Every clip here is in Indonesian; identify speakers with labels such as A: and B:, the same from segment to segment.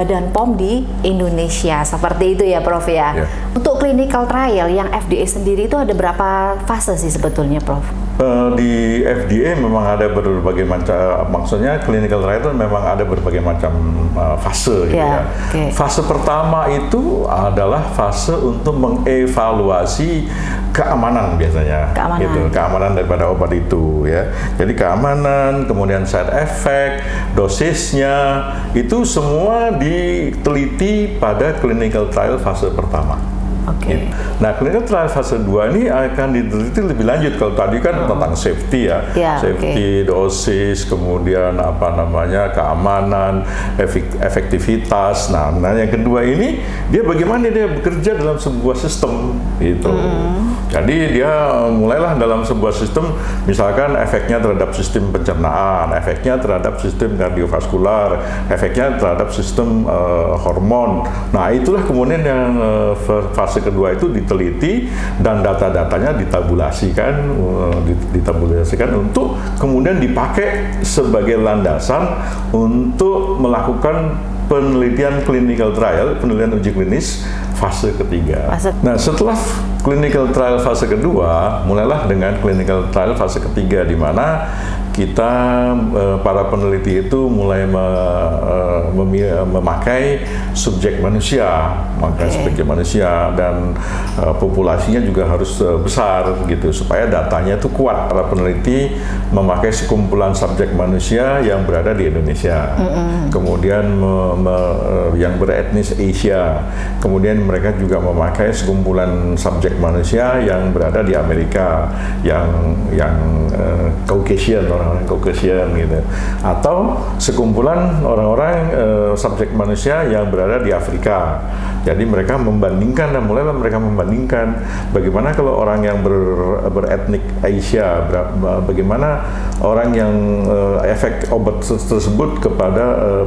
A: Badan POM di Indonesia. Seperti itu ya Prof ya. Untuk clinical trial yang FDA sendiri itu ada berapa fase sih sebetulnya Prof?
B: Di FDA memang ada berbagai macam, maksudnya clinical trial itu memang ada berbagai macam fase gitu ya. Fase pertama itu adalah fase untuk mengevaluasi keamanan biasanya, gitu, keamanan daripada obat itu ya. Jadi keamanan, kemudian side effect, dosisnya, itu semua diteliti pada clinical trial fase pertama. Nah, clinical trial fase 2 ini akan diteliti lebih lanjut. Kalau tadi kan tentang safety ya, safety, dosis, kemudian apa namanya keamanan, efektivitas. Nah, yang kedua ini dia bagaimana dia bekerja dalam sebuah sistem gitu. Jadi dia mulailah dalam sebuah sistem, misalkan efeknya terhadap sistem pencernaan, efeknya terhadap sistem kardiovaskular, efeknya terhadap sistem hormon. Nah, itulah kemudian yang fase kedua itu diteliti dan data-datanya ditabulasikan untuk kemudian dipakai sebagai landasan untuk melakukan penelitian clinical trial, penelitian uji klinis fase ketiga. Nah, setelah clinical trial fase kedua, mulailah dengan clinical trial fase ketiga, di mana kita para peneliti itu mulai memakai subjek manusia, dan populasinya juga harus besar gitu supaya datanya itu kuat. Para peneliti memakai sekumpulan subjek manusia yang berada di Indonesia, kemudian yang beretnis Asia, kemudian mereka juga memakai sekumpulan subjek manusia yang berada di Amerika, yang Caucasian, orang-orang Caucasian gitu, atau sekumpulan orang-orang subjek manusia yang berada di Afrika. Jadi mereka membandingkan, dan mulailah mereka membandingkan bagaimana kalau orang yang beretnik Asia, bagaimana orang yang efek obat tersebut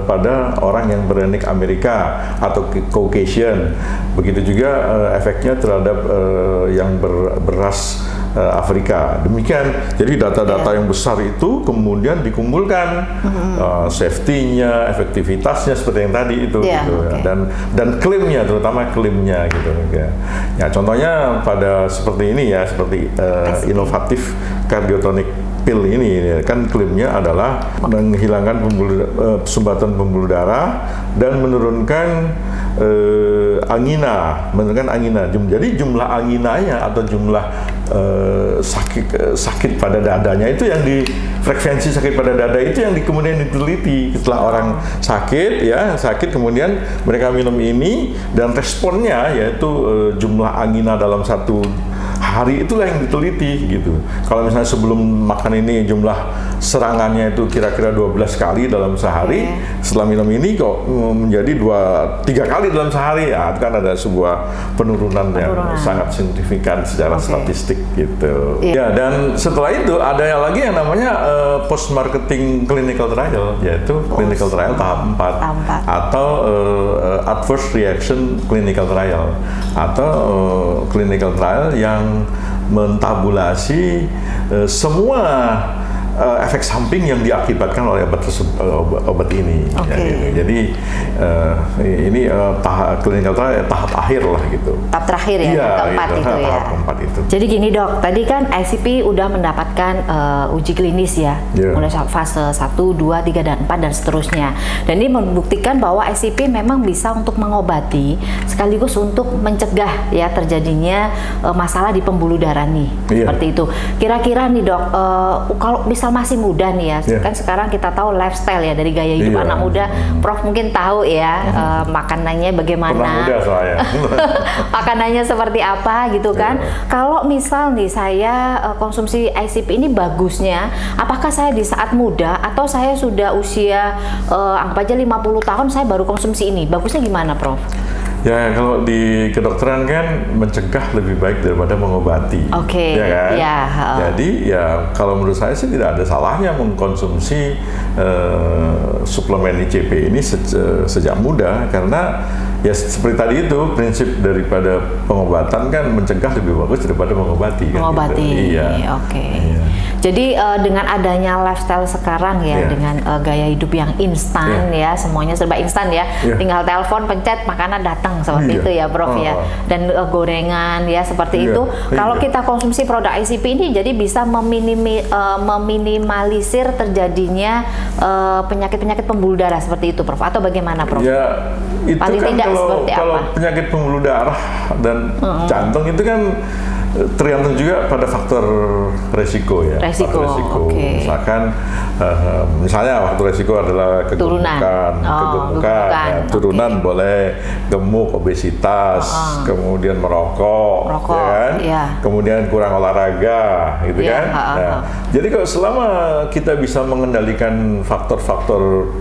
B: pada orang yang beretnik Amerika atau Caucasian. Begitu juga efeknya terhadap yang beras Afrika. Demikian. Jadi data-data yang besar itu kemudian dikumpulkan, safety-nya, efektivitasnya seperti yang tadi itu, gitu, dan klaimnya, terutama klaimnya gitu. Ya, contohnya pada seperti ini ya, seperti inovatif kardiotonik pil ini kan klaimnya adalah menghilangkan sumbatan pembuluh darah dan menurunkan angina. Jadi jumlah anginanya atau jumlah sakit pada dadanya itu yang frekuensi sakit pada dada itu yang kemudian diteliti setelah orang sakit kemudian mereka minum ini dan responnya yaitu jumlah angina dalam satu hari itulah yang diteliti gitu. Kalau misalnya sebelum makan ini jumlah serangannya itu kira-kira 12 kali dalam sehari, setelah minum ini kok menjadi 2-3 kali dalam sehari, ya itu kan ada sebuah penurunan yang sangat signifikan secara statistik gitu. Ya, dan setelah itu ada lagi yang namanya post marketing clinical trial, yaitu clinical trial tahap 4 atau adverse reaction clinical trial atau clinical trial yang mentabulasi semua efek samping yang diakibatkan oleh obat ini. Jadi ini clinical trial tahap akhir lah gitu.
A: Tahap terakhir ya, keempat itu ya.
B: Tahap keempat itu.
A: Jadi gini Dok, tadi kan ICP udah mendapatkan uji klinis ya, mulai fase 1, 2, 3, dan 4 dan seterusnya. Dan ini membuktikan bahwa ICP memang bisa untuk mengobati sekaligus untuk mencegah ya terjadinya masalah di pembuluh darah nih. Seperti itu. Kira-kira nih Dok, kalau misal masih muda nih ya, kan sekarang kita tahu lifestyle ya dari gaya hidup anak muda, Prof mungkin tahu ya makanannya bagaimana,
B: muda soalnya.
A: makanannya seperti apa gitu kan. Kalau misal nih saya konsumsi ICP ini bagusnya, apakah saya di saat muda atau saya sudah usia anggap aja 50 tahun saya baru konsumsi ini, bagusnya gimana Prof?
B: Ya, kalau di kedokteran kan mencegah lebih baik daripada mengobati. Ya kan? Jadi ya kalau menurut saya sih tidak ada salahnya mengkonsumsi suplemen ICP ini sejak muda, karena ya seperti tadi itu prinsip daripada pengobatan kan mencegah lebih bagus daripada mengobati.
A: Mengobati.
B: Kan, gitu.
A: Jadi dengan adanya lifestyle sekarang ya, dengan gaya hidup yang instan ya, semuanya serba instan ya, tinggal telepon, pencet, makanan datang seperti itu ya, Prof ya. Dan gorengan ya seperti itu. Kalau kita konsumsi produk ICP ini, jadi bisa meminimalisir terjadinya penyakit-penyakit pembuluh darah seperti itu, Prof. Atau bagaimana, Prof?
B: Ya, itu
A: paling
B: kan
A: tidak
B: kalau penyakit pembuluh darah dan jantung itu kan tergantung juga pada faktor resiko ya.
A: Resiko.
B: Misalkan misalnya faktor resiko adalah kegemukan, turunan boleh gemuk, obesitas, kemudian merokok, ya kan? Kemudian kurang olahraga, gitu kan? Nah, jadi kalau selama kita bisa mengendalikan faktor-faktor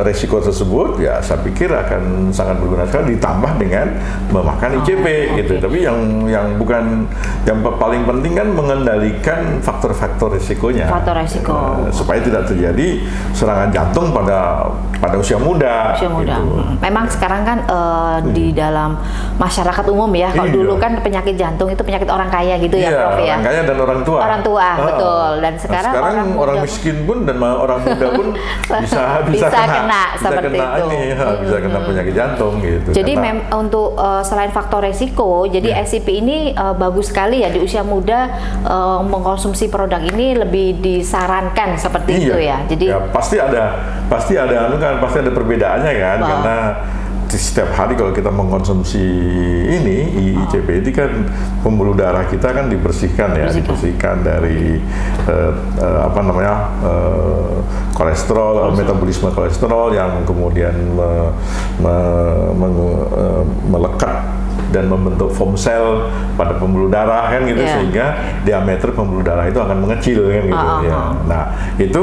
B: resiko tersebut, ya saya pikir akan sangat berguna sekali, ditambah dengan memakan ICP gitu. Tapi yang paling penting kan mengendalikan faktor-faktor risikonya.
A: Faktor risiko.
B: Supaya tidak terjadi serangan jantung pada usia muda. Gitu.
A: Memang sekarang kan di dalam masyarakat umum ya, kalau dulu kan penyakit jantung itu penyakit orang kaya gitu ya, Prof ya.
B: Orang kaya dan orang tua.
A: Orang tua, betul. Dan sekarang
B: orang miskin pun dan orang muda pun bisa kena penyakit jantung gitu.
A: Jadi untuk selain faktor resiko, jadi ICP ini bagus sekali ya di usia muda mengkonsumsi produk ini lebih disarankan seperti itu ya. Jadi
B: pasti ada perbedaannya kan, karena setiap hari kalau kita mengkonsumsi ini ICP ini kan pembuluh darah kita kan dibersihkan dari kolesterol, metabolisme kolesterol yang kemudian melekat dan membentuk foam cell pada pembuluh darah kan gitu, sehingga diameter pembuluh darah itu akan mengecil kan gitu ya. Nah, itu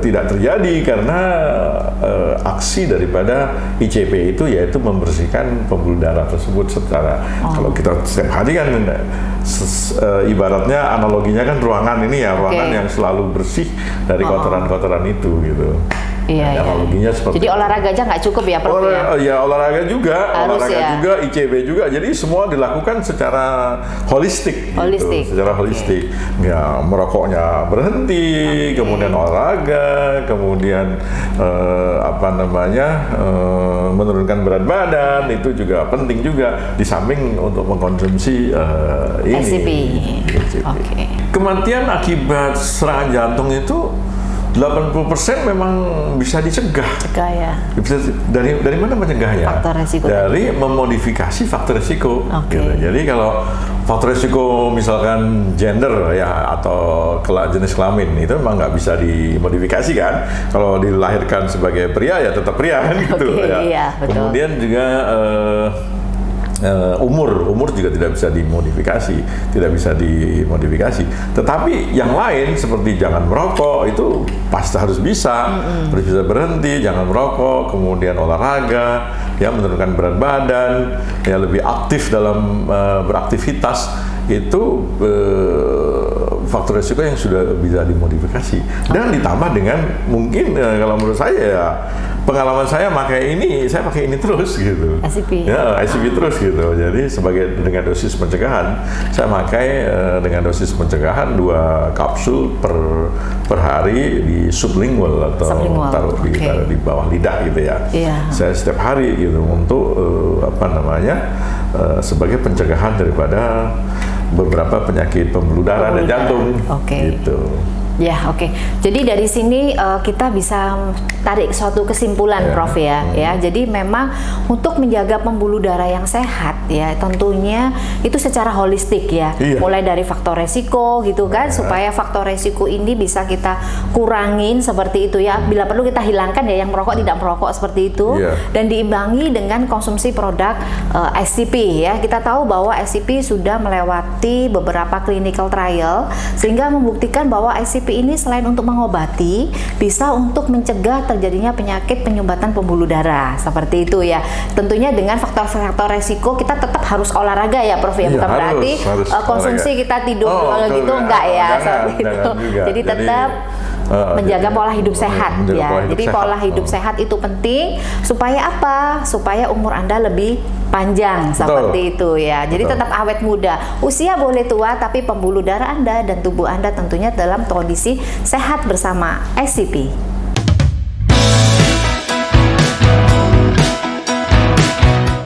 B: tidak terjadi karena aksi daripada ICP itu yaitu membersihkan pembuluh darah tersebut secara kalau kita setiap hari kan ibaratnya analoginya kan ruangan ini ya, ruangan yang selalu bersih dari kotoran-kotoran itu gitu. Analoginya seperti
A: jadi olahraga aja nggak cukup ya, Prof?
B: Olahraga juga, juga, ICP juga. Jadi semua dilakukan secara holistik. Secara holistik. Ya, merokoknya berhenti, kemudian olahraga, kemudian menurunkan berat badan, itu juga penting juga di samping untuk mengkonsumsi ini.
A: ICP.
B: Kematian akibat serangan jantung itu 80% memang bisa dicegah. Dari mana mencegahnya?
A: Faktor resiko.
B: Dari memodifikasi faktor resiko. Gitu. Jadi kalau faktor resiko misalkan gender ya atau jenis kelamin itu memang nggak bisa dimodifikasi kan. Kalau dilahirkan sebagai pria ya tetap pria kan gitu ya.
A: Iya, betul.
B: Kemudian juga umur juga tidak bisa dimodifikasi, tetapi yang lain seperti jangan merokok itu pasti harus bisa berhenti, jangan merokok, kemudian olahraga, ya menurunkan berat badan, ya lebih aktif dalam beraktivitas, itu faktor risiko yang sudah bisa dimodifikasi dan ditambah dengan mungkin kalau menurut saya ya pengalaman saya pakai ini terus gitu.
A: ICP.
B: Ya, ICP terus gitu. Jadi dengan dosis pencegahan, saya pakai dengan dosis pencegahan 2 kapsul per hari di sublingual atau taruh di bawah lidah gitu ya. Saya setiap hari gitu untuk sebagai pencegahan daripada beberapa penyakit pembuluh darah dan jantung. Gitu.
A: Jadi dari sini kita bisa tarik suatu kesimpulan, Prof ya. Jadi memang untuk menjaga pembuluh darah yang sehat ya, tentunya itu secara holistik ya. Mulai dari faktor resiko gitu kan, supaya faktor resiko ini bisa kita kurangin seperti itu ya. Bila perlu kita hilangkan ya yang merokok, tidak merokok seperti itu, dan diimbangi dengan konsumsi produk ICP ya. Kita tahu bahwa ICP sudah melewati beberapa clinical trial sehingga membuktikan bahwa ICP ini selain untuk mengobati, bisa untuk mencegah terjadinya penyakit penyumbatan pembuluh darah seperti itu ya. Tentunya dengan faktor-faktor resiko kita tetap harus olahraga ya, Prof ya. Bukan berarti konsumsi kita tidur gitu enggak ya, seperti itu. Jadi tetap menjaga pola hidup sehat
B: menjaga
A: ya.
B: pola hidup
A: Jadi
B: sehat.
A: pola hidup sehat itu penting supaya apa? Supaya umur Anda lebih panjang seperti itu ya. Jadi
B: Betul.
A: tetap awet muda. Usia boleh tua tapi pembuluh darah Anda dan tubuh Anda tentunya dalam kondisi sehat bersama SCP.